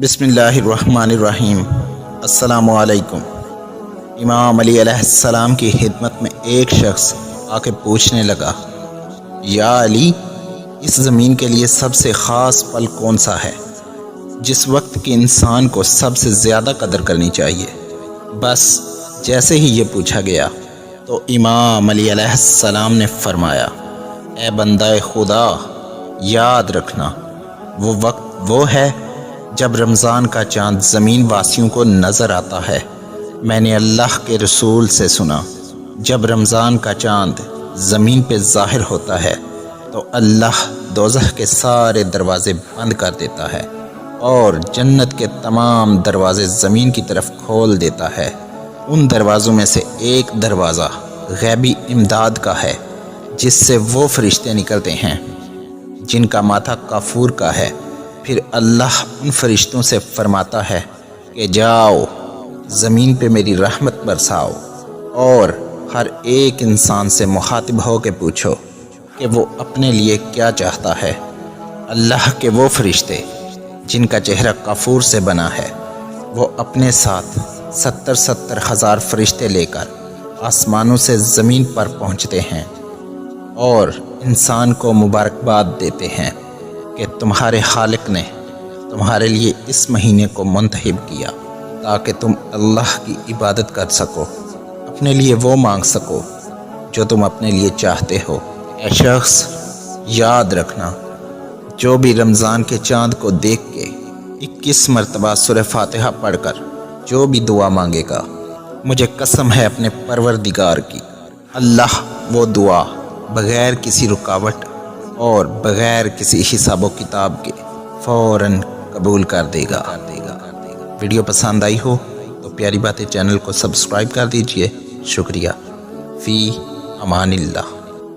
بسم اللہ الرحمن الرحیم۔ السلام علیکم۔ امام علی علیہ السلام کی خدمت میں ایک شخص آ کے پوچھنے لگا، یا علی، اس زمین کے لیے سب سے خاص پل کون سا ہے جس وقت کی انسان کو سب سے زیادہ قدر کرنی چاہیے؟ بس جیسے ہی یہ پوچھا گیا تو امام علی علیہ السلام نے فرمایا، اے بندہ خدا، یاد رکھنا وہ وقت وہ ہے جب رمضان کا چاند زمین واسیوں کو نظر آتا ہے۔ میں نے اللہ کے رسول سے سنا، جب رمضان کا چاند زمین پہ ظاہر ہوتا ہے تو اللہ دوزخ کے سارے دروازے بند کر دیتا ہے اور جنت کے تمام دروازے زمین کی طرف کھول دیتا ہے۔ ان دروازوں میں سے ایک دروازہ غیبی امداد کا ہے، جس سے وہ فرشتے نکلتے ہیں جن کا ماتھا کافور کا ہے۔ پھر اللہ ان فرشتوں سے فرماتا ہے کہ جاؤ زمین پہ میری رحمت برساؤ، اور ہر ایک انسان سے مخاطب ہو کے پوچھو کہ وہ اپنے لیے کیا چاہتا ہے۔ اللہ کے وہ فرشتے جن کا چہرہ کافور سے بنا ہے، وہ اپنے ساتھ 70 ہزار فرشتے لے کر آسمانوں سے زمین پر پہنچتے ہیں اور انسان کو مبارکباد دیتے ہیں کہ تمہارے خالق نے تمہارے لیے اس مہینے کو منتخب کیا تاکہ تم اللہ کی عبادت کر سکو، اپنے لیے وہ مانگ سکو جو تم اپنے لیے چاہتے ہو۔ اے شخص، یاد رکھنا، جو بھی رمضان کے چاند کو دیکھ کے 21 مرتبہ سورہ فاتحہ پڑھ کر جو بھی دعا مانگے گا، مجھے قسم ہے اپنے پروردگار کی، اللہ وہ دعا بغیر کسی رکاوٹ اور بغیر کسی حساب و کتاب کے فوراً قبول کر دے گا۔ ویڈیو پسند آئی ہو تو پیاری باتیں چینل کو سبسکرائب کر دیجئے۔ شکریہ۔ فی امان اللہ۔